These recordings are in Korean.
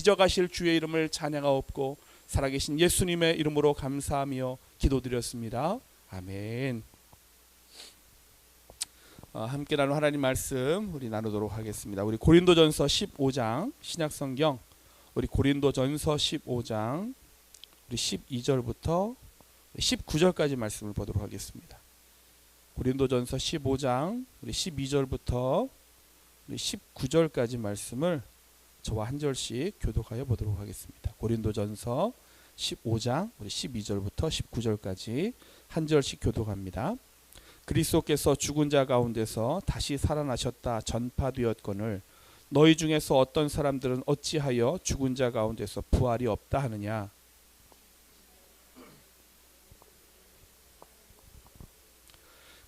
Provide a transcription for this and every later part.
빚어가실 주의 이름을 찬양하옵고 살아계신 예수님의 이름으로 감사하며 기도드렸습니다. 아멘. 함께 나눈 하나님 말씀 우리 나누도록 하겠습니다. 우리 고린도전서 15장 신약성경, 우리 고린도전서 15장 우리 12절부터 19절까지 말씀을 보도록 하겠습니다. 고린도전서 15장 우리 12절부터 우리 19절까지 말씀을 저와 한 절씩 교독하여 보도록 하겠습니다. 고린도전서 15장 우리 12절부터 19절까지 한 절씩 교독합니다. 그리스도께서 죽은 자 가운데서 다시 살아나셨다 전파되었거늘 너희 중에서 어떤 사람들은 어찌하여 죽은 자 가운데서 부활이 없다 하느냐.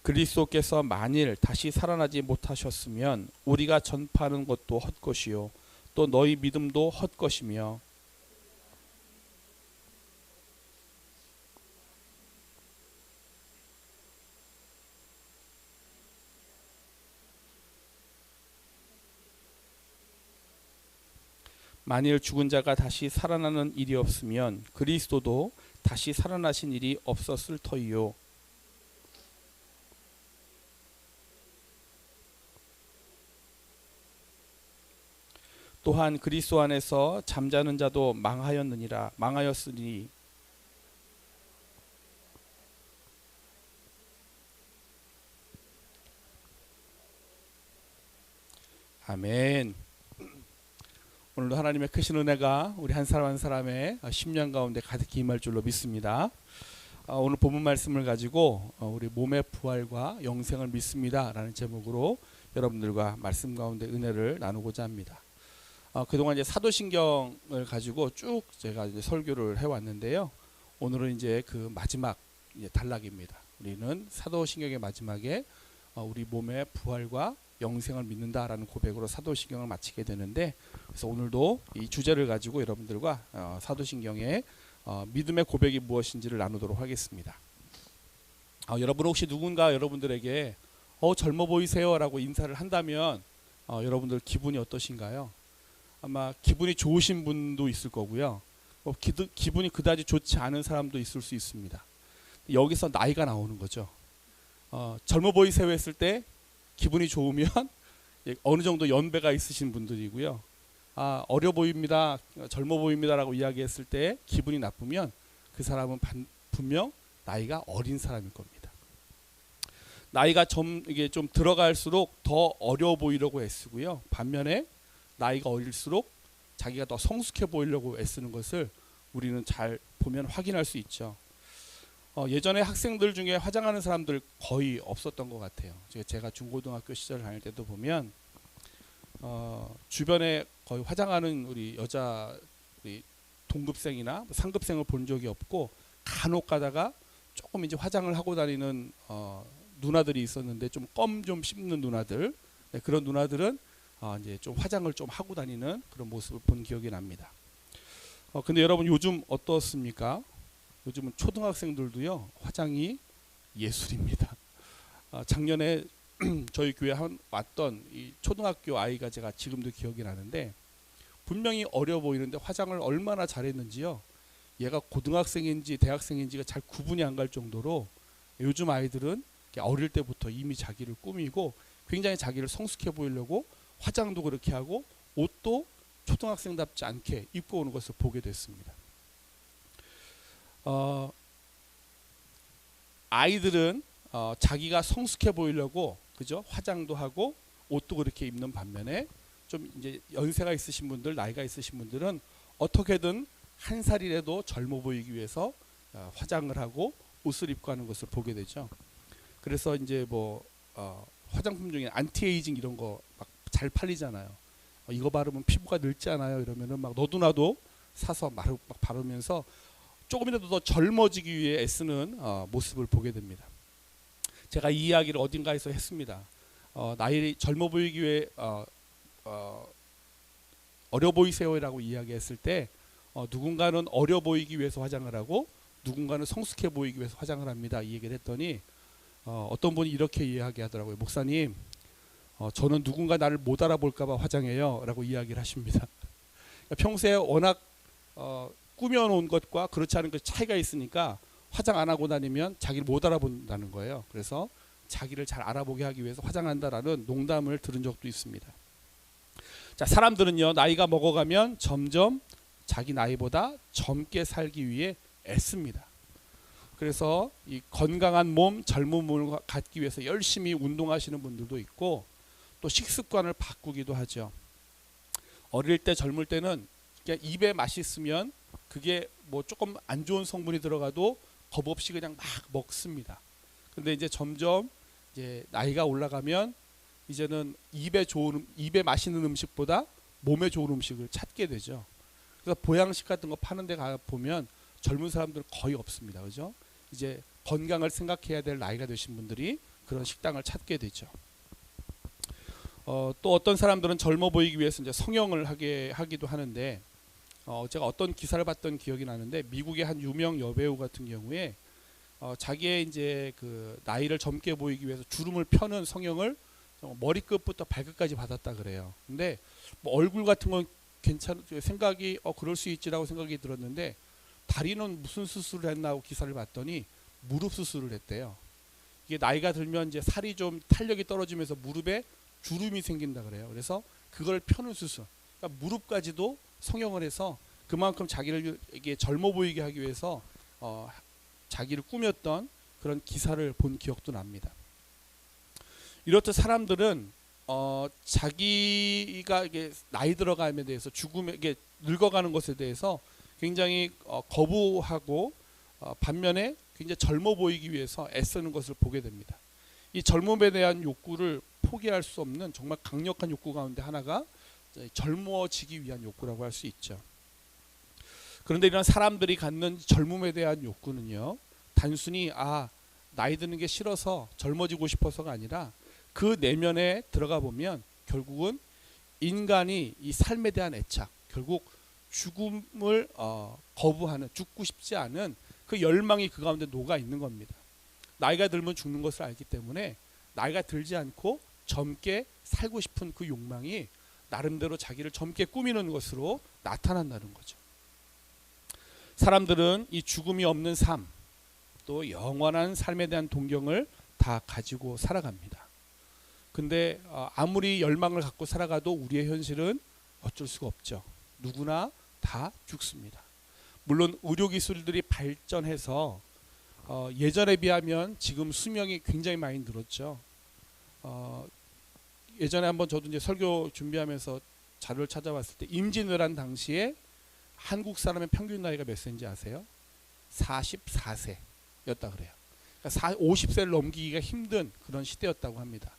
그리스도께서 만일 다시 살아나지 못하셨으면 우리가 전파하는 것도 헛것이요 또 너희 믿음도 헛것이며 만일 죽은 자가 다시 살아나는 일이 없으면 그리스도도 다시 살아나신 일이 없었을 터이요. 또한 그리스도 안에서 잠자는 자도 망하였으니 아멘. 오늘도 하나님의 크신 은혜가 우리 한 사람 한 사람의 심령 가운데 가득히 임할 줄로 믿습니다. 오늘 본문 말씀을 가지고 우리 몸의 부활과 영생을 믿습니다 라는 제목으로 여러분들과 말씀 가운데 은혜를 나누고자 합니다. 그동안 이제 사도신경을 가지고 쭉 제가 이제 설교를 해왔는데요. 오늘은 이제 그 마지막 이제 단락입니다. 우리는 사도신경의 마지막에 우리 몸의 부활과 영생을 믿는다라는 고백으로 사도신경을 마치게 되는데, 그래서 오늘도 이 주제를 가지고 여러분들과 사도신경의 믿음의 고백이 무엇인지를 나누도록 하겠습니다. 여러분 혹시 누군가 여러분들에게 젊어 보이세요 라고 인사를 한다면 여러분들 기분이 어떠신가요? 아마 기분이 좋으신 분도 있을 거고요. 기분이 그다지 좋지 않은 사람도 있을 수 있습니다. 여기서 나이가 나오는 거죠. 젊어 보이세요 했을 때 기분이 좋으면 어느 정도 연배가 있으신 분들이고요. 어려 보입니다, 젊어 보입니다라고 이야기했을 때 기분이 나쁘면 그 사람은 분명 나이가 어린 사람일 겁니다. 나이가 이게 좀 들어갈수록 더 어려 보이려고 애쓰고요. 반면에 나이가 어릴수록 자기가 더 성숙해 보이려고 애쓰는 것을 우리는 잘 보면 확인할 수 있죠. 예전에 학생들 중에 화장하는 사람들 거의 없었던 것 같아요. 제가 중고등학교 시절 다닐 때도 보면 주변에 거의 화장하는 우리 여자 우리 동급생이나 상급생을 본 적이 없고, 간혹 가다가 조금 이제 화장을 하고 다니는 누나들이 있었는데 좀 껌 좀 씹는 누나들, 그런 누나들은 이제 좀 화장을 좀 하고 다니는 그런 모습을 본 기억이 납니다. 근데 여러분 요즘 어떻습니까? 요즘은 초등학생들도요 화장이 예술입니다. 작년에 저희 교회 왔던 이 초등학교 아이가 제가 지금도 기억이 나는데, 분명히 어려 보이는데 화장을 얼마나 잘했는지요. 얘가 고등학생인지 대학생인지가 잘 구분이 안 갈 정도로 요즘 아이들은 어릴 때부터 이미 자기를 꾸미고 굉장히 자기를 성숙해 보이려고 화장도 그렇게 하고 옷도 초등학생답지 않게 입고 오는 것을 보게 됐습니다. 아이들은 자기가 성숙해 보이려고 그죠? 화장도 하고 옷도 그렇게 입는 반면에 좀 이제 연세가 있으신 분들, 나이가 있으신 분들은 어떻게든 한 살이라도 젊어 보이기 위해서 화장을 하고 옷을 입고 하는 것을 보게 되죠. 그래서 이제 화장품 중에 안티에이징 이런 거 막 잘 팔리잖아요. 이거 바르면 피부가 늙지 않아요? 이러면은 막 너도 나도 사서 막 바르면서 조금이라도 더 젊어지기 위해 애쓰는 모습을 보게 됩니다. 제가 이 이야기를 어딘가에서 했습니다. 나이 젊어 보이기 위해 어려 보이세요라고 이야기했을 때 누군가는 어려 보이기 위해서 화장을 하고 누군가는 성숙해 보이기 위해서 화장을 합니다. 이 얘기를 했더니 어떤 분이 이렇게 이야기하더라고요. 목사님, 저는 누군가 나를 못 알아볼까 봐 화장해요 라고 이야기를 하십니다. 평소에 워낙 꾸며놓은 것과 그렇지 않은 것 차이가 있으니까 화장 안 하고 다니면 자기를 못 알아본다는 거예요. 그래서 자기를 잘 알아보게 하기 위해서 화장한다라는 농담을 들은 적도 있습니다. 자, 사람들은요, 나이가 먹어가면 점점 자기 나이보다 젊게 살기 위해 애씁니다. 그래서 이 건강한 몸, 젊은 몸을 갖기 위해서 열심히 운동하시는 분들도 있고 또 식습관을 바꾸기도 하죠. 어릴 때 젊을 때는 그냥 입에 맛있으면 그게 뭐 조금 안 좋은 성분이 들어가도 겁 없이 그냥 막 먹습니다. 근데 이제 점점 이제 나이가 올라가면 이제는 입에 맛있는 음식보다 몸에 좋은 음식을 찾게 되죠. 그래서 보양식 같은 거 파는 데 가 보면 젊은 사람들은 거의 없습니다. 그죠? 이제 건강을 생각해야 될 나이가 되신 분들이 그런 식당을 찾게 되죠. 또 어떤 사람들은 젊어 보이기 위해서 이제 성형을 하기도 하는데, 제가 어떤 기사를 봤던 기억이 나는데, 미국의 한 유명 여배우 같은 경우에 자기의 이제 그 나이를 젊게 보이기 위해서 주름을 펴는 성형을 머리끝부터 발끝까지 받았다 그래요. 근데 뭐 얼굴 같은 건 생각이 그럴 수 있지라고 생각이 들었는데, 다리는 무슨 수술을 했나 하고 기사를 봤더니 무릎 수술을 했대요. 이게 나이가 들면 이제 살이 좀 탄력이 떨어지면서 무릎에 주름이 생긴다 그래요. 그래서 그걸 펴는 수술. 그러니까 무릎까지도 성형을 해서 그만큼 자기를 이게 젊어 보이게 하기 위해서 자기를 꾸몄던 그런 기사를 본 기억도 납니다. 이렇듯 사람들은 자기가 이게 나이 들어감에 대해서 죽음에 늙어가는 것에 대해서 굉장히 거부하고 반면에 굉장히 젊어 보이기 위해서 애쓰는 것을 보게 됩니다. 이 젊음에 대한 욕구를 포기할 수 없는 정말 강력한 욕구 가운데 하나가 젊어지기 위한 욕구라고 할 수 있죠. 그런데 이런 사람들이 갖는 젊음에 대한 욕구는요, 단순히 나이 드는 게 싫어서 젊어지고 싶어서가 아니라 그 내면에 들어가 보면 결국은 인간이 이 삶에 대한 애착, 결국 죽음을 거부하는, 죽고 싶지 않은 그 열망이 그 가운데 녹아 있는 겁니다. 나이가 들면 죽는 것을 알기 때문에 나이가 들지 않고 젊게 살고 싶은 그 욕망이 나름대로 자기를 젊게 꾸미는 것으로 나타난다는 거죠. 사람들은 이 죽음이 없는 삶, 또 영원한 삶에 대한 동경을 다 가지고 살아갑니다. 근데 아무리 열망을 갖고 살아가도 우리의 현실은 어쩔 수가 없죠. 누구나 다 죽습니다. 물론 의료기술들이 발전해서 예전에 비하면 지금 수명이 굉장히 많이 늘었죠. 예전에 한번 저도 이제 설교 준비하면서 자료를 찾아봤을 때 임진왜란 당시에 한국 사람의 평균 나이가 몇 세인지 아세요? 44세였다 그래요. 그러니까 50세를 넘기기가 힘든 그런 시대였다고 합니다.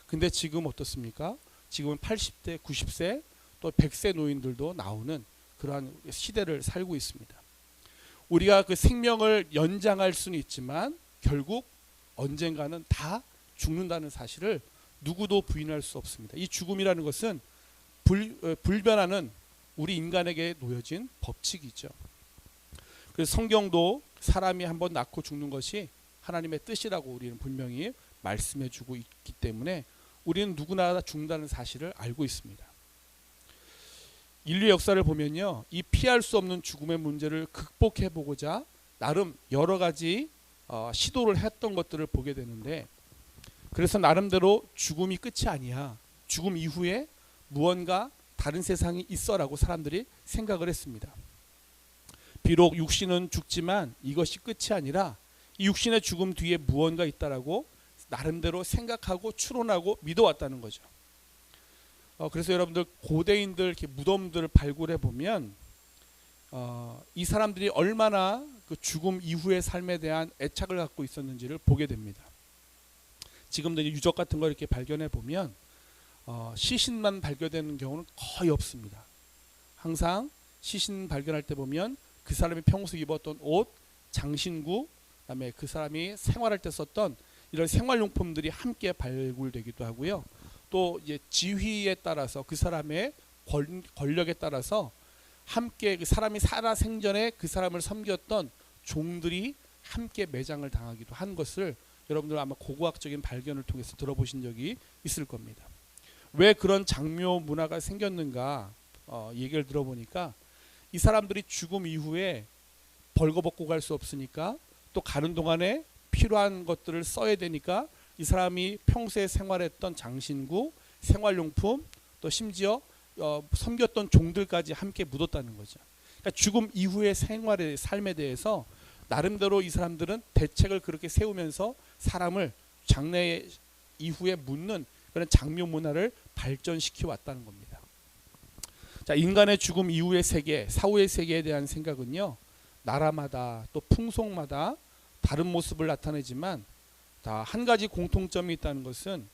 근데 지금 어떻습니까? 지금은 80대, 90세 또 100세 노인들도 나오는 그러한 시대를 살고 있습니다. 우리가 그 생명을 연장할 수는 있지만 결국 언젠가는 다 죽는다는 사실을 누구도 부인할 수 없습니다. 이 죽음이라는 것은 불변하는 우리 인간에게 놓여진 법칙이죠. 그래서 성경도 사람이 한번 낳고 죽는 것이 하나님의 뜻이라고 우리는 분명히 말씀해주고 있기 때문에 우리는 누구나 다 죽는다는 사실을 알고 있습니다. 인류 역사를 보면요, 이 피할 수 없는 죽음의 문제를 극복해 보고자 나름 여러 가지 시도를 했던 것들을 보게 되는데, 그래서 나름대로 죽음이 끝이 아니야, 죽음 이후에 무언가 다른 세상이 있어라고 사람들이 생각을 했습니다. 비록 육신은 죽지만 이것이 끝이 아니라 이 육신의 죽음 뒤에 무언가 있다라고 나름대로 생각하고 추론하고 믿어왔다는 거죠. 그래서 여러분들 고대인들 이렇게 무덤들을 발굴해 보면 이 사람들이 얼마나 그 죽음 이후의 삶에 대한 애착을 갖고 있었는지를 보게 됩니다. 지금도 유적 같은 거 이렇게 발견해 보면 시신만 발견되는 경우는 거의 없습니다. 항상 시신 발견할 때 보면 그 사람이 평소 입었던 옷, 장신구, 그다음에 그 사람이 생활할 때 썼던 이런 생활용품들이 함께 발굴되기도 하고요. 또 이제 지위에 따라서 그 사람의 권력에 따라서 함께 그 사람이 살아 생전에 그 사람을 섬겼던 종들이 함께 매장을 당하기도 한 것을 여러분들 아마 고고학적인 발견을 통해서 들어보신 적이 있을 겁니다. 왜 그런 장묘 문화가 생겼는가 얘기를 들어보니까 이 사람들이 죽음 이후에 벌거벗고 갈 수 없으니까 또 가는 동안에 필요한 것들을 써야 되니까 이 사람이 평소에 생활했던 장신구, 생활용품, 또 심지어 섬겼던 종들까지 함께 묻었다는 거죠. 그러니까 죽음 이후의 생활의 삶에 대해서 나름대로 이 사람들은 대책을 그렇게 세우면서 사람을 장래 이후에 묻는 그런 장묘 문화를 발전시켜 왔다는 겁니다. 자, 인간의 죽음 이후의 세계, 사후의 세계에 대한 생각은요, 나라마다 또 풍속마다 다른 모습을 나타내지만 다 한 가지 공통점이 있다는 것은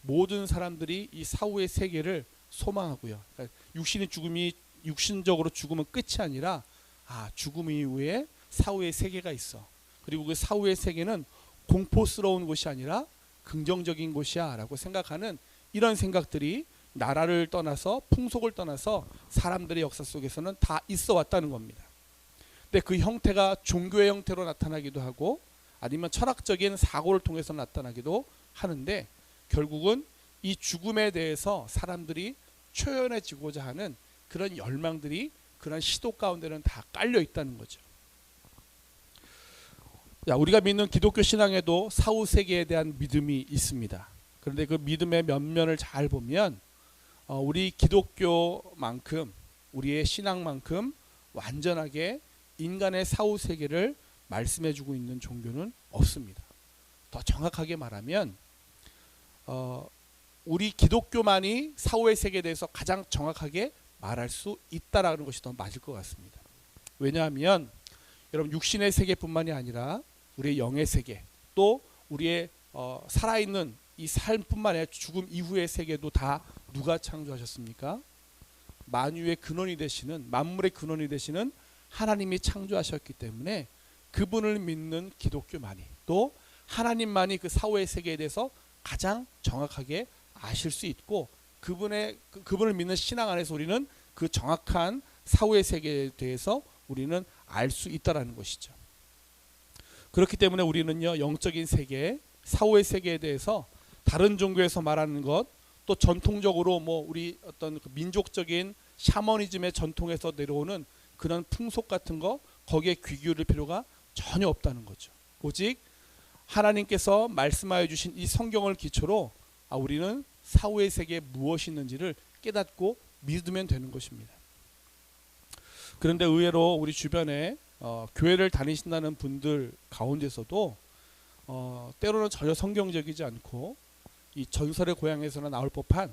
모든 사람들이 이 사후의 세계를 소망하고요. 그러니까 육신적으로 죽으면 끝이 아니라 죽음 이후에 사후의 세계가 있어. 그리고 그 사후의 세계는 공포스러운 곳이 아니라 긍정적인 곳이야 라고 생각하는 이런 생각들이 나라를 떠나서 풍속을 떠나서 사람들의 역사 속에서는 다 있어 왔다는 겁니다. 근데 그 형태가 종교의 형태로 나타나기도 하고 아니면 철학적인 사고를 통해서 나타나기도 하는데 결국은 이 죽음에 대해서 사람들이 초연해지고자 하는 그런 열망들이 그런 시도 가운데는 다 깔려 있다는 거죠. 우리가 믿는 기독교 신앙에도 사후 세계에 대한 믿음이 있습니다. 그런데 그 믿음의 면면을 잘 보면 우리 기독교만큼 우리의 신앙만큼 완전하게 인간의 사후 세계를 말씀해주고 있는 종교는 없습니다. 더 정확하게 말하면 우리 기독교만이 사후의 세계에 대해서 가장 정확하게 말할 수 있다라는 것이 더 맞을 것 같습니다. 왜냐하면 여러분 육신의 세계뿐만이 아니라 우리의 영의 세계 또 우리의 살아있는 이 삶뿐만 아니라 죽음 이후의 세계도 다 누가 창조하셨습니까? 만유의 근원이 되시는 만물의 근원이 되시는 하나님이 창조하셨기 때문에 그분을 믿는 기독교만이 또 하나님만이 그 사후의 세계에 대해서 가장 정확하게 아실 수 있고 그분을 믿는 신앙 안에서 우리는 그 정확한 사후의 세계에 대해서 우리는 알 수 있다라는 것이죠. 그렇기 때문에 우리는요 영적인 세계, 사후의 세계에 대해서 다른 종교에서 말하는 것, 또 전통적으로 우리 어떤 그 민족적인 샤머니즘의 전통에서 내려오는 그런 풍속 같은 거 거기에 귀 기울일 필요가 전혀 없다는 거죠. 오직 하나님께서 말씀하여 주신 이 성경을 기초로 우리는 사후의 세계에 무엇이 있는지를 깨닫고 믿으면 되는 것입니다. 그런데 의외로 우리 주변에 교회를 다니신다는 분들 가운데서도 때로는 전혀 성경적이지 않고 이 전설의 고향에서는 나올 법한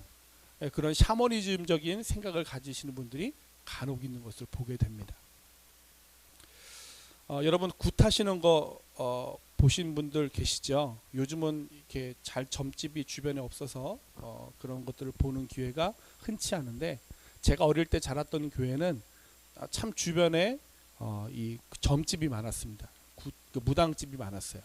그런 샤머니즘적인 생각을 가지시는 분들이 간혹 있는 것을 보게 됩니다. 여러분 굿하시는 거 보신 분들 계시죠? 요즘은 이렇게 잘 점집이 주변에 없어서 그런 것들을 보는 기회가 흔치 않은데 제가 어릴 때 자랐던 교회는 참 주변에 이 점집이 많았습니다. 그 무당집이 많았어요.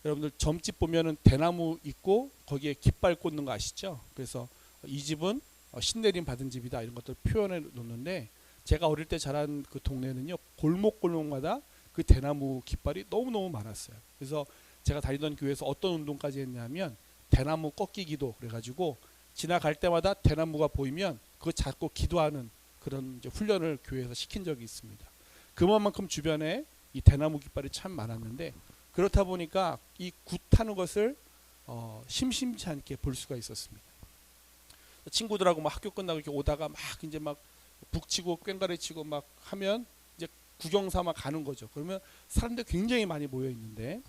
여러분들 점집 보면은 대나무 있고 거기에 깃발 꽂는 거 아시죠? 그래서 이 집은 신내림 받은 집이다 이런 것들 표현해 놓는데 제가 어릴 때 자란 그 동네는요 골목골목마다 그 대나무 깃발이 너무너무 많았어요. 그래서 제가 다니던 교회에서 어떤 운동까지 했냐면 대나무 꺾기기도 그래가지고 지나갈 때마다 대나무가 보이면 그거 잡고 기도하는 그런 이제 훈련을 교회에서 시킨 적이 있습니다. 그만큼 주변에 이 대나무 깃발이 참 많았는데 그렇다 보니까 이 굿하는 것을 심심치 않게 볼 수가 있었습니다. 친구들하고 막 학교 끝나고 이렇게 오다가 막 이제 막 북치고 꽹가리 치고 막 하면 이제 구경 삼아 가는 거죠. 그러면 사람들 굉장히 많이 모여 있는데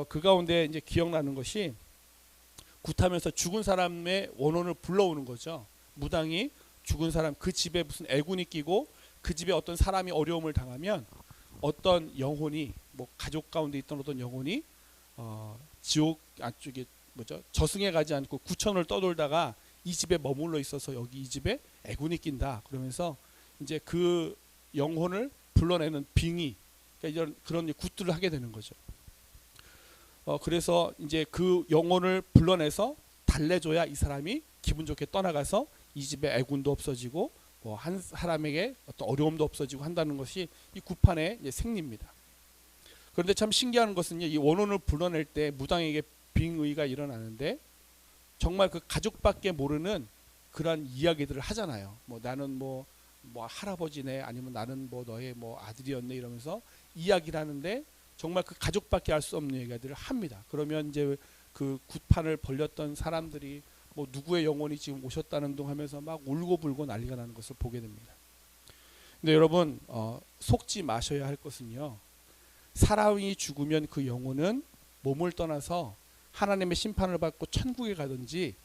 그 가운데 이제 기억나는 것이 굿하면서 죽은 사람의 원혼을 불러오는 거죠. 무당이 죽은 사람 그 집에 무슨 애군이 끼고 그 집에 어떤 사람이 어려움을 당하면 어떤 영혼이 가족 가운데 있던 어떤 영혼이 지옥 안쪽에 저승에 가지 않고 구천을 떠돌다가 이 집에 머물러 있어서 여기 이 집에 애군이 낀다 그러면서 이제 그 영혼을 불러내는 빙의 그러니까 이런 그런 굿들을 하게 되는 거죠. 그래서 이제 그 영혼을 불러내서 달래줘야 이 사람이 기분 좋게 떠나가서 이 집에 애군도 없어지고 한 사람에게 어떤 어려움도 없어지고 한다는 것이 이 굿판의 생리입니다. 그런데 참 신기한 것은요, 이 원혼을 불러낼 때 무당에게 빙의가 일어나는데 정말 그 가족밖에 모르는 그런 이야기들을 하잖아요. 나는 뭐 할아버지네 아니면 나는 뭐 너의 뭐 아들이었네 이러면서 이야기를 하는데 정말 그 가족밖에 알 수 없는 얘기들을 합니다. 그러면 이제 그 굿판을 벌렸던 사람들이 뭐 누구의 영혼이 지금 오셨다는 둥 하면서 막 울고불고 난리가 나는 것을 보게 됩니다. 근데 여러분 속지 마셔야 할 것은요. 사람이 죽으면 그 영혼은 몸을 떠나서 하나님의 심판을 받고 천국에 가든지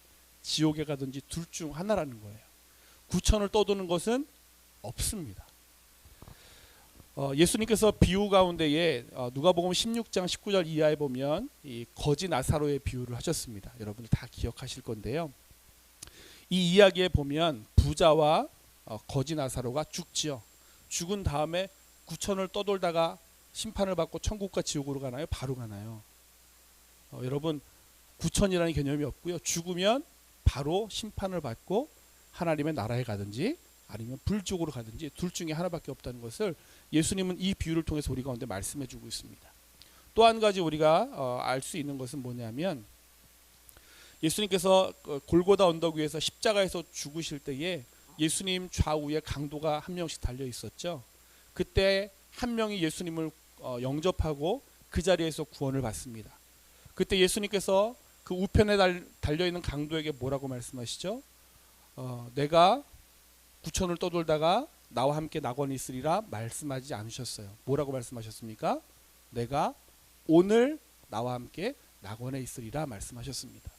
지옥에 가든지 둘 중 하나라는 거예요. 구천을 떠도는 것은 없습니다. 예수님께서 비유 가운데에 누가복음 16장 19절 이하에 보면 이 거지 나사로의 비유를 하셨습니다. 여러분들 다 기억하실 건데요. 이 이야기에 보면 부자와 거지 나사로가 죽지요. 죽은 다음에 구천을 떠돌다가 심판을 받고 천국과 지옥으로 가나요? 바로 가나요? 여러분 구천이라는 개념이 없고요. 죽으면 바로 심판을 받고 하나님의 나라에 가든지 아니면 불 쪽으로 가든지 둘 중에 하나밖에 없다는 것을 예수님은 이 비유를 통해서 우리 가운데 말씀해 주고 있습니다. 또 한 가지 우리가 알 수 있는 것은 뭐냐면 예수님께서 골고다 언덕 위에서 십자가에서 죽으실 때에 예수님 좌우에 강도가 한 명씩 달려 있었죠. 그때 한 명이 예수님을 영접하고 그 자리에서 구원을 받습니다. 그때 예수님께서 그 우편에 달려있는 강도에게 뭐라고 말씀하시죠? 내가 구천을 떠돌다가 나와 함께 낙원에 있으리라 말씀하지 않으셨어요. 뭐라고 말씀하셨습니까? 내가 오늘 나와 함께 낙원에 있으리라 말씀하셨습니다.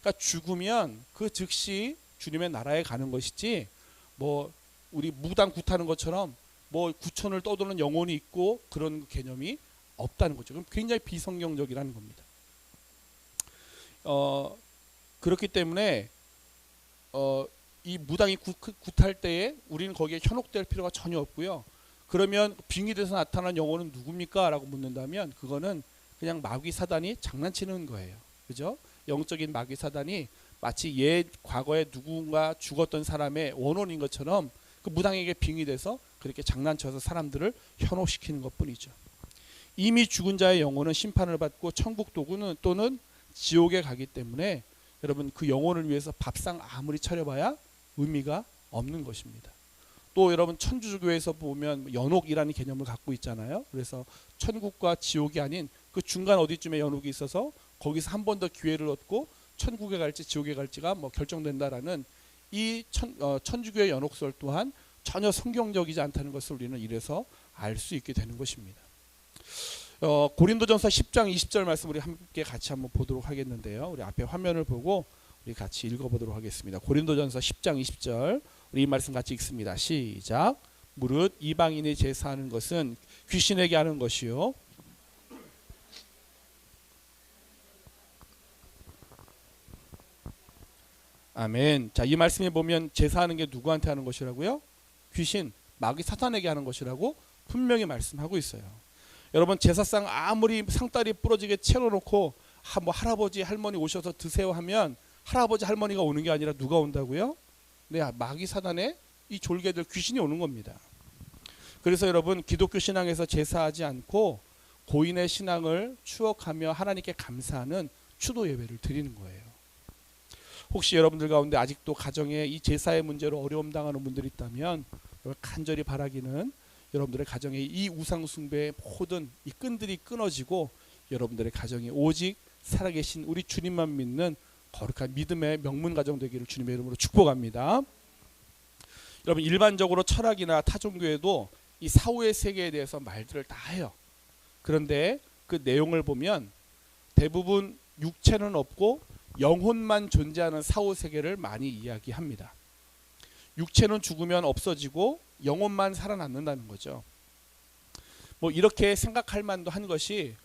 그러니까 죽으면 그 즉시 주님의 나라에 가는 것이지 뭐 우리 무당 굿하는 것처럼 뭐 구천을 떠도는 영혼이 있고 그런 개념이 없다는 거죠. 그럼 굉장히 비성경적이라는 겁니다. 그렇기 때문에 이 무당이 굿할 때에 우리는 거기에 현혹될 필요가 전혀 없고요. 그러면 빙이 돼서 나타난 영혼은 누굽니까? 라고 묻는다면 그거는 그냥 마귀 사단이 장난치는 거예요. 그죠? 영적인 마귀 사단이 마치 옛 과거에 누군가 죽었던 사람의 원혼인 것처럼 그 무당에게 빙이 돼서 그렇게 장난쳐서 사람들을 현혹시키는 것뿐이죠. 이미 죽은 자의 영혼은 심판을 받고 천국 또는 지옥에 가기 때문에 여러분 그 영혼을 위해서 밥상 아무리 차려봐야 의미가 없는 것입니다. 또 여러분 천주교에서 보면 연옥이라는 개념을 갖고 있잖아요. 그래서 천국과 지옥이 아닌 그 중간 어디쯤에 연옥이 있어서 거기서 한 번 더 기회를 얻고 천국에 갈지 지옥에 갈지가 뭐 결정된다라는 이 천주교의 연옥설 또한 전혀 성경적이지 않다는 것을 우리는 이래서 알 수 있게 되는 것입니다. 고린도전서 10장 20절 말씀 우리 함께 같이 한번 보도록 하겠는데요. 우리 앞에 화면을 보고 우리 같이 읽어보도록 하겠습니다. 고린도전서 10장 20절 우리 이 말씀 같이 읽습니다. 시작. 무릇 이방인이 제사하는 것은 귀신에게 하는 것이요 아멘. 자, 이 말씀에 보면 제사하는 게 누구한테 하는 것이라고요? 귀신, 마귀 사탄에게 하는 것이라고 분명히 말씀하고 있어요. 여러분 제사상 아무리 상다리 부러지게 채워놓고 뭐 할아버지 할머니 오셔서 드세요 하면 할아버지 할머니가 오는 게 아니라 누가 온다고요? 네, 마귀 사단의 이 졸개들 귀신이 오는 겁니다. 그래서 여러분 기독교 신앙에서 제사하지 않고 고인의 신앙을 추억하며 하나님께 감사하는 추도 예배를 드리는 거예요. 혹시 여러분들 가운데 아직도 가정에 이 제사의 문제로 어려움 당하는 분들이 있다면 간절히 바라기는 여러분들의 가정에 이 우상 숭배의 모든 이 끈들이 끊어지고 여러분들의 가정이 오직 살아계신 우리 주님만 믿는 거룩한 믿음의 명문 가정 되기를 주님의 이름으로 축복합니다. 여러분 일반적으로 철학이나 타종교에도 이 사후의 세계에 대해서 말들을 다 해요. 그런데 그 내용을 보면 대부분 육체는 없고 영혼만 존재하는 사후 세계를 많이 이야기합니다. 육체는 죽으면 없어지고 영혼만 살아남는다는 거죠. 뭐 이렇게 생각할 만도 한 것이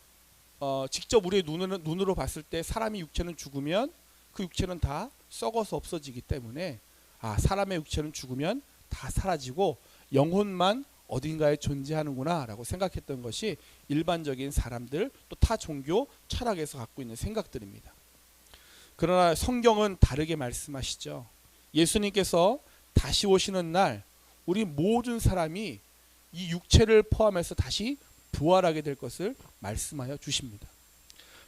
직접 우리의 눈으로 봤을 때 사람이 육체는 죽으면 그 육체는 다 썩어서 없어지기 때문에 사람의 육체는 죽으면 다 사라지고 영혼만 어딘가에 존재하는구나 라고 생각했던 것이 일반적인 사람들 또 타 종교 철학에서 갖고 있는 생각들입니다. 그러나 성경은 다르게 말씀하시죠. 예수님께서 다시 오시는 날 우리 모든 사람이 이 육체를 포함해서 다시 부활하게 될 것을 말씀하여 주십니다.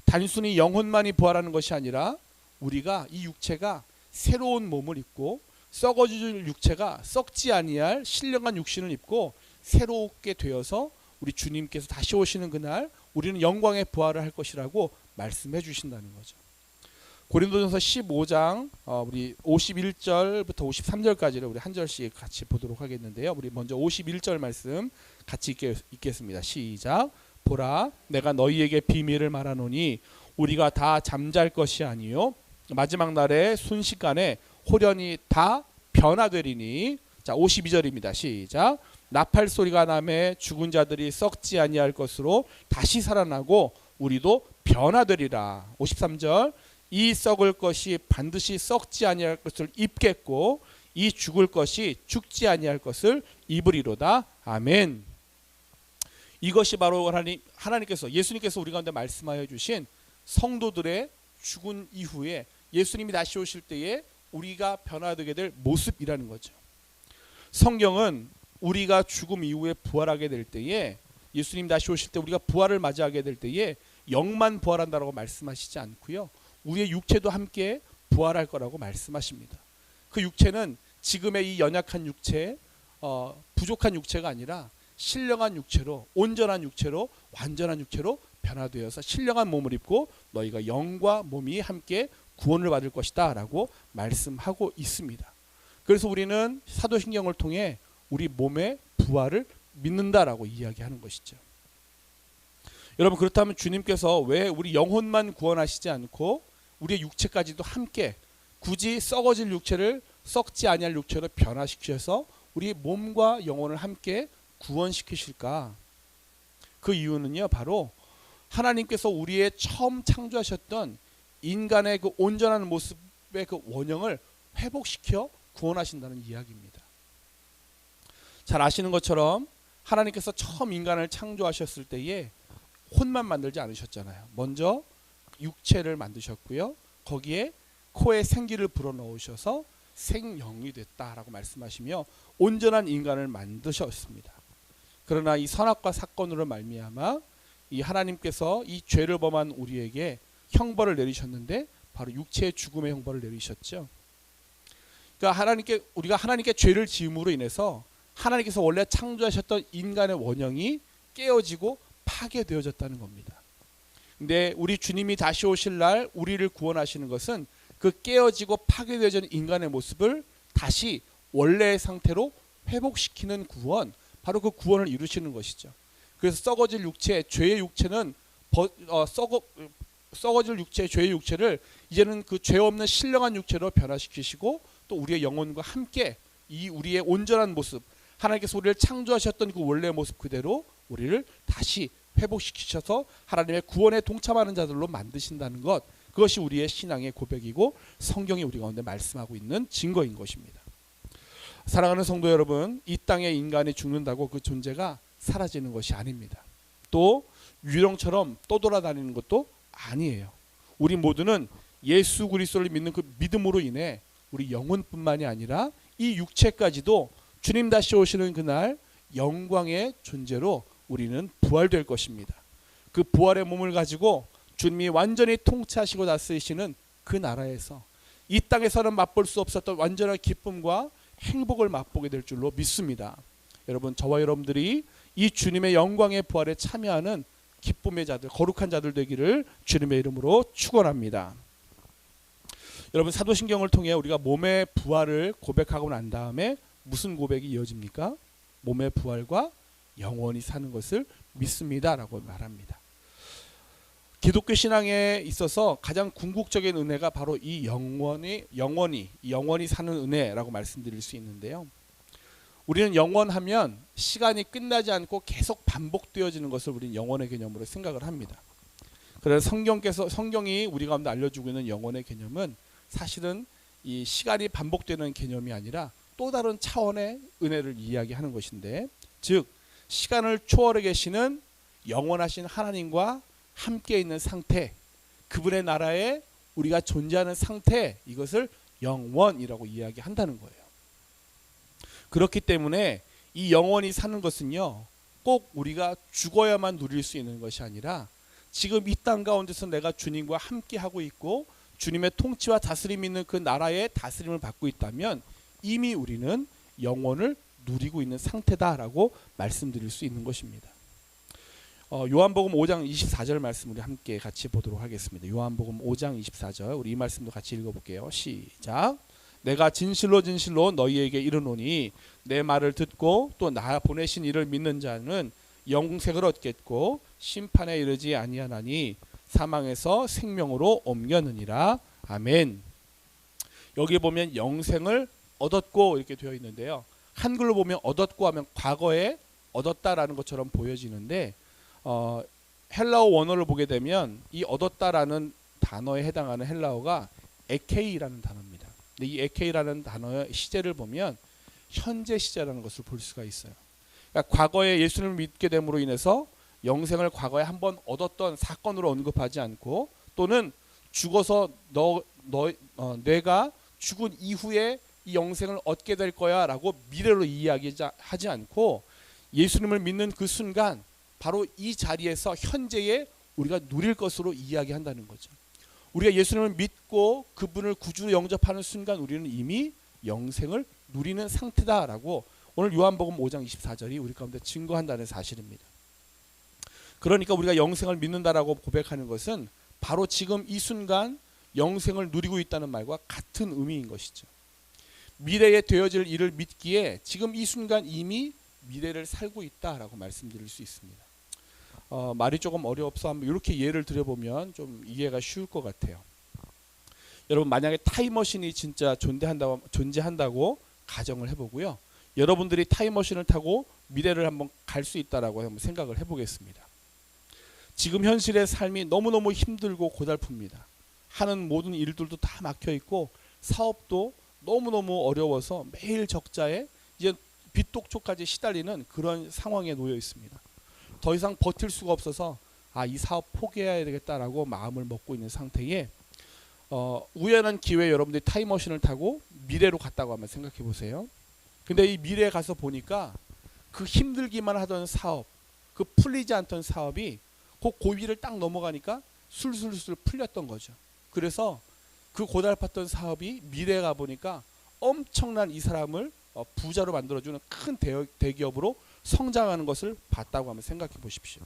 단순히 영혼만이 부활하는 것이 아니라 우리가 이 육체가 새로운 몸을 입고 썩어질 육체가 썩지 아니할 신령한 육신을 입고 새롭게 되어서 우리 주님께서 다시 오시는 그날 우리는 영광의 부활을 할 것이라고 말씀해 주신다는 거죠. 고린도전서 15장 우리 51절부터 53절까지를 우리 한 절씩 같이 보도록 하겠는데요. 우리 먼저 51절 말씀 같이 읽겠습니다. 시작. 보라, 내가 너희에게 비밀을 말하노니 우리가 다 잠잘 것이 아니요 마지막 날에 순식간에 호련히 다 변화되리니. 자, 52절입니다. 시작. 나팔 소리가 나매 죽은 자들이 썩지 아니할 것으로 다시 살아나고 우리도 변화되리라. 53절. 이 썩을 것이 반드시 썩지 아니할 것을 입겠고 이 죽을 것이 죽지 아니할 것을 입으리로다. 아멘. 이것이 바로 하나님께서 예수님께서 우리 가운데 말씀하여 주신 성도들의 죽은 이후에 예수님이 다시 오실 때에 우리가 변화되게 될 모습이라는 거죠. 성경은 우리가 죽음 이후에 부활하게 될 때에 예수님 다시 오실 때 우리가 부활을 맞이하게 될 때에 영만 부활한다라고 말씀하시지 않고요. 우리의 육체도 함께 부활할 거라고 말씀하십니다. 그 육체는 지금의 이 연약한 육체, 부족한 육체가 아니라 신령한 육체로, 온전한 육체로, 완전한 육체로 변화되어서 신령한 몸을 입고 너희가 영과 몸이 함께 구원을 받을 것이다 라고 말씀하고 있습니다. 그래서 우리는 사도신경을 통해 우리 몸의 부활을 믿는다라고 이야기하는 것이죠. 여러분, 그렇다면 주님께서 왜 우리 영혼만 구원하시지 않고 우리의 육체까지도 함께 굳이 썩어질 육체를 썩지 아니할 육체로 변화시켜서 우리 몸과 영혼을 함께 구원시키실까? 그 이유는요, 바로 하나님께서 우리의 처음 창조하셨던 인간의 그 온전한 모습의 그 원형을 회복시켜 구원하신다는 이야기입니다. 잘 아시는 것처럼 하나님께서 처음 인간을 창조하셨을 때에 혼만 만들지 않으셨잖아요. 먼저 육체를 만드셨고요. 거기에 코에 생기를 불어넣으셔서 생영이 됐다라고 말씀하시며 온전한 인간을 만드셨습니다. 그러나 이 선악과 사건으로 말미암아 이 하나님께서 이 죄를 범한 우리에게 형벌을 내리셨는데 바로 육체의 죽음의 형벌을 내리셨죠. 그러니까 우리가 하나님께 죄를 지음으로 인해서 하나님께서 원래 창조하셨던 인간의 원형이 깨어지고 파괴되어졌다는 겁니다. 근데 우리 주님이 다시 오실 날 우리를 구원하시는 것은 그 깨어지고 파괴되어진 인간의 모습을 다시 원래의 상태로 회복시키는 구원, 바로 그 구원을 이루시는 것이죠. 그래서 썩어질 육체, 죄의 육체는 썩어질 육체, 죄의 육체를 이제는 그 죄 없는 신령한 육체로 변화시키시고 또 우리의 영혼과 함께 이 우리의 온전한 모습, 하나님께서 우리를 창조하셨던 그 원래의 모습 그대로 우리를 다시 회복시키셔서 하나님의 구원에 동참하는 자들로 만드신다는 것, 그것이 우리의 신앙의 고백이고 성경이 우리 가운데 말씀하고 있는 증거인 것입니다. 사랑하는 성도 여러분, 이 땅에 인간이 죽는다고 그 존재가 사라지는 것이 아닙니다. 또 유령처럼 떠돌아다니는 것도 아니에요. 우리 모두는 예수 그리스도를 믿는 그 믿음으로 인해 우리 영혼뿐만이 아니라 이 육체까지도 주님 다시 오시는 그날 영광의 존재로 우리는 부활될 것입니다. 그 부활의 몸을 가지고 주님이 완전히 통치하시고 다스리시는 그 나라에서 이 땅에서는 맛볼 수 없었던 완전한 기쁨과 행복을 맛보게 될 줄로 믿습니다. 여러분, 저와 여러분들이 이 주님의 영광의 부활에 참여하는 기쁨의 자들, 거룩한 자들 되기를 주님의 이름으로 축원합니다. 여러분, 사도신경을 통해 우리가 몸의 부활을 고백하고 난 다음에 무슨 고백이 이어집니까? 몸의 부활과 영원히 사는 것을 믿습니다라고 말합니다. 기독교 신앙에 있어서 가장 궁극적인 은혜가 바로 이 영원히 사는 은혜라고 말씀드릴 수 있는데요. 우리는 영원하면 시간이 끝나지 않고 계속 반복되어지는 것을 우리는 영원의 개념으로 생각을 합니다. 그래서 성경이 우리 가운데 알려주고 있는 영원의 개념은 사실은 이 시간이 반복되는 개념이 아니라 또 다른 차원의 은혜를 이야기하는 것인데, 즉 시간을 초월해 계시는 영원하신 하나님과 함께 있는 상태, 그분의 나라에 우리가 존재하는 상태, 이것을 영원이라고 이야기한다는 거예요. 그렇기 때문에 이 영원히 사는 것은요, 꼭 우리가 죽어야만 누릴 수 있는 것이 아니라 지금 이 땅 가운데서 내가 주님과 함께 하고 있고 주님의 통치와 다스림이 있는 그 나라의 다스림을 받고 있다면 이미 우리는 영원을 누리고 있는 상태다라고 말씀드릴 수 있는 것입니다. 요한복음 5장 24절 말씀 우리 함께 같이 보도록 하겠습니다. 요한복음 5장 24절 우리 이 말씀도 같이 읽어볼게요. 시작. 내가 진실로 진실로 너희에게 이르노니 내 말을 듣고 또 나 보내신 이를 믿는 자는 영생을 얻겠고 심판에 이르지 아니하나니 사망에서 생명으로 옮겼느니라. 아멘. 여기 보면 영생을 얻었고 이렇게 되어 있는데요. 한글로 보면 얻었고 하면 과거에 얻었다라는 것처럼 보여지는데 헬라어 원어를 보게 되면 이 얻었다라는 단어에 해당하는 헬라어가 에케이라는 단어입니다. 근데 이 에케이라는 단어의 시제를 보면 현재 시제라는 것을 볼 수가 있어요. 그러니까 과거에 예수님을 믿게 됨으로 인해서 영생을 과거에 한번 얻었던 사건으로 언급하지 않고 또는 죽어서 내가 죽은 이후에 이 영생을 얻게 될 거야 라고 미래로 이야기하지 않고 예수님을 믿는 그 순간 바로 이 자리에서 현재에 우리가 누릴 것으로 이야기한다는 거죠. 우리가 예수님을 믿고 그분을 구주로 영접하는 순간 우리는 이미 영생을 누리는 상태다라고 오늘 요한복음 5장 24절이 우리 가운데 증거한다는 사실입니다. 그러니까 우리가 영생을 믿는다라고 고백하는 것은 바로 지금 이 순간 영생을 누리고 있다는 말과 같은 의미인 것이죠. 미래에 되어질 일을 믿기에 지금 이 순간 이미 미래를 살고 있다라고 말씀드릴 수 있습니다. 말이 조금 어려워서 한번 이렇게 예를 들어보면 좀 이해가 쉬울 것 같아요. 여러분 만약에 타임머신이 진짜 존재한다고 가정을 해보고요. 여러분들이 타임머신을 타고 미래를 한번 갈 수 있다라고 한번 생각을 해보겠습니다. 지금 현실의 삶이 너무너무 힘들고 고달픕니다. 하는 모든 일들도 다 막혀있고 사업도 너무너무 어려워서 매일 적자에 이제 빚독초까지 시달리는 그런 상황에 놓여 있습니다. 더 이상 버틸 수가 없어서 이 사업 포기해야 되겠다라고 마음을 먹고 있는 상태에 우연한 기회에 여러분들이 타임머신을 타고 미래로 갔다고 한번 생각해 보세요. 근데 이 미래에 가서 보니까 그 힘들기만 하던 사업, 그 풀리지 않던 사업이 그 고비를 딱 넘어가니까 술술술 풀렸던 거죠. 그래서 그 고달팠던 사업이 미래에 가보니까 엄청난 이 사람을 부자로 만들어주는 큰 대기업으로 성장하는 것을 봤다고 한번 생각해 보십시오.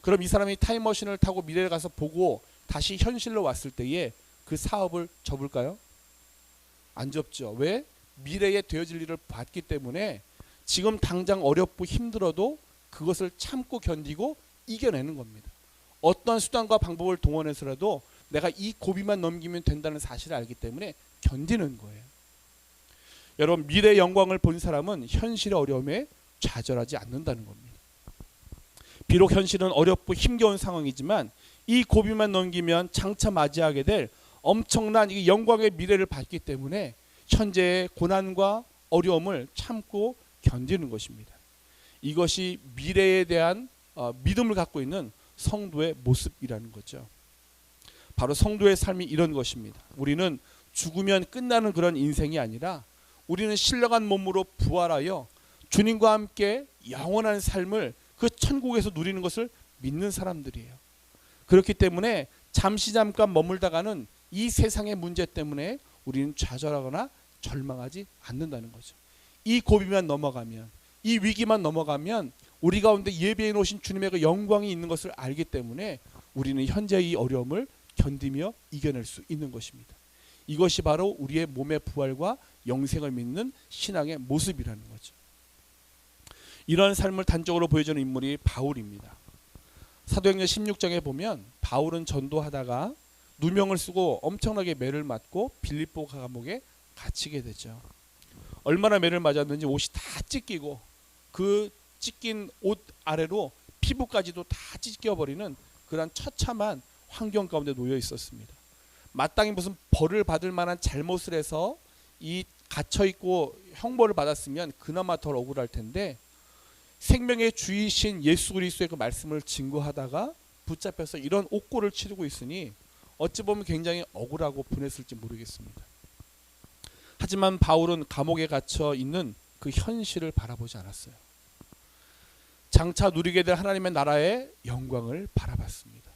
그럼 이 사람이 타임머신을 타고 미래에 가서 보고 다시 현실로 왔을 때에 그 사업을 접을까요? 안 접죠. 왜? 미래에 되어질 일을 봤기 때문에 지금 당장 어렵고 힘들어도 그것을 참고 견디고 이겨내는 겁니다. 어떤 수단과 방법을 동원해서라도 내가 이 고비만 넘기면 된다는 사실을 알기 때문에 견디는 거예요. 여러분 미래의 영광을 본 사람은 현실의 어려움에 좌절하지 않는다는 겁니다. 비록 현실은 어렵고 힘겨운 상황이지만 이 고비만 넘기면 장차 맞이하게 될 엄청난 이 영광의 미래를 봤기 때문에 현재의 고난과 어려움을 참고 견디는 것입니다. 이것이 미래에 대한 믿음을 갖고 있는 성도의 모습이라는 거죠. 바로 성도의 삶이 이런 것입니다. 우리는 죽으면 끝나는 그런 인생이 아니라 우리는 신령한 몸으로 부활하여 주님과 함께 영원한 삶을 그 천국에서 누리는 것을 믿는 사람들이에요. 그렇기 때문에 잠깐 머물다가는 이 세상의 문제 때문에 우리는 좌절하거나 절망하지 않는다는 거죠. 이 고비만 넘어가면, 이 위기만 넘어가면 우리 가운데 예비해 놓으신 주님의 그 영광이 있는 것을 알기 때문에 우리는 현재의 이 어려움을 견디며 이겨낼 수 있는 것입니다. 이것이 바로 우리의 몸의 부활과 영생을 믿는 신앙의 모습이라는 거죠. 이런 삶을 단적으로 보여주는 인물이 바울입니다. 사도행전 16장에 보면 바울은 전도하다가 누명을 쓰고 엄청나게 매를 맞고 빌립보 감옥에 갇히게 되죠. 얼마나 매를 맞았는지 옷이 다 찢기고 그 찢긴 옷 아래로 피부까지도 다 찢겨버리는 그런 처참한 환경 가운데 놓여 있었습니다. 마땅히 무슨 벌을 받을 만한 잘못을 해서 이 갇혀있고 형벌을 받았으면 그나마 덜 억울할 텐데 생명의 주이신 예수 그리스도의 그 말씀을 증거하다가 붙잡혀서 이런 옥고를 치르고 있으니 어찌 보면 굉장히 억울하고 분했을지 모르겠습니다. 하지만 바울은 감옥에 갇혀 있는 그 현실을 바라보지 않았어요. 장차 누리게 될 하나님의 나라의 영광을 바라봤습니다.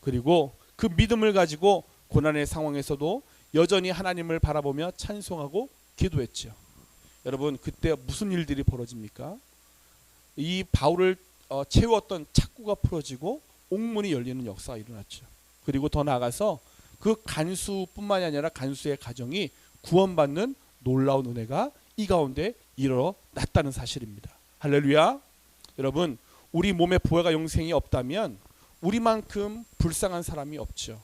그리고 그 믿음을 가지고 고난의 상황에서도 여전히 하나님을 바라보며 찬송하고 기도했죠. 여러분 그때 무슨 일들이 벌어집니까? 이 바울을 채웠던 착고가 풀어지고 옥문이 열리는 역사가 일어났죠. 그리고 더 나아가서 그 간수뿐만이 아니라 간수의 가정이 구원받는 놀라운 은혜가 이 가운데 일어났다는 사실입니다. 할렐루야. 여러분 우리 몸에 부활과 영생이 없다면 우리만큼 불쌍한 사람이 없죠.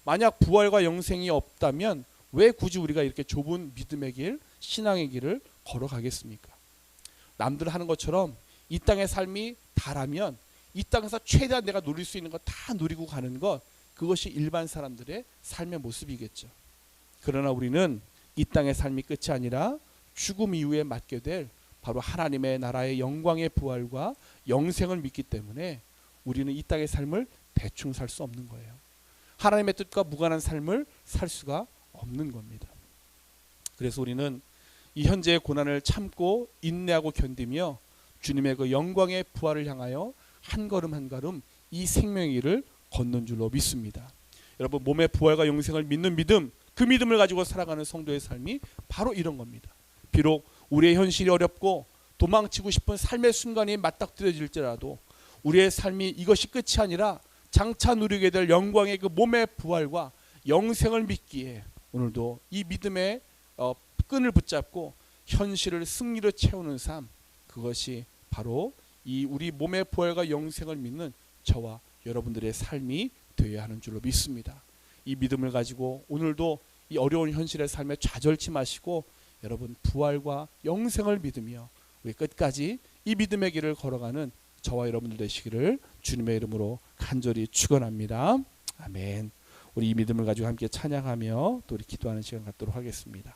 만약 부활과 영생이 없다면 왜 굳이 우리가 이렇게 좁은 믿음의 길, 신앙의 길을 걸어가겠습니까? 남들 하는 것처럼 이 땅의 삶이 다라면 이 땅에서 최대한 내가 누릴 수 있는 거 다 누리고 가는 것, 그것이 일반 사람들의 삶의 모습이겠죠. 그러나 우리는 이 땅의 삶이 끝이 아니라 죽음 이후에 맞게 될 바로 하나님의 나라의 영광의 부활과 영생을 믿기 때문에 우리는 이 땅의 삶을 대충 살 수 없는 거예요. 하나님의 뜻과 무관한 삶을 살 수가 없는 겁니다. 그래서 우리는 이 현재의 고난을 참고 인내하고 견디며 주님의 그 영광의 부활을 향하여 한 걸음 한 걸음 이 생명의 길을 걷는 줄로 믿습니다. 여러분 몸의 부활과 영생을 믿는 믿음, 그 믿음을 가지고 살아가는 성도의 삶이 바로 이런 겁니다. 비록 우리의 현실이 어렵고 도망치고 싶은 삶의 순간이 맞닥뜨려질지라도 우리의 삶이 이것이 끝이 아니라 장차 누리게 될 영광의 그 몸의 부활과 영생을 믿기에 오늘도 이 믿음의 끈을 붙잡고 현실을 승리로 채우는 삶, 그것이 바로 이 우리 몸의 부활과 영생을 믿는 저와 여러분들의 삶이 되어야 하는 줄로 믿습니다. 이 믿음을 가지고 오늘도 이 어려운 현실의 삶에 좌절치 마시고 여러분 부활과 영생을 믿으며 우리 끝까지 이 믿음의 길을 걸어가는 저와 여러분들 되시기를 주님의 이름으로 간절히 축원합니다. 아멘. 우리 이 믿음을 가지고 함께 찬양하며 또 우리 기도하는 시간 갖도록 하겠습니다.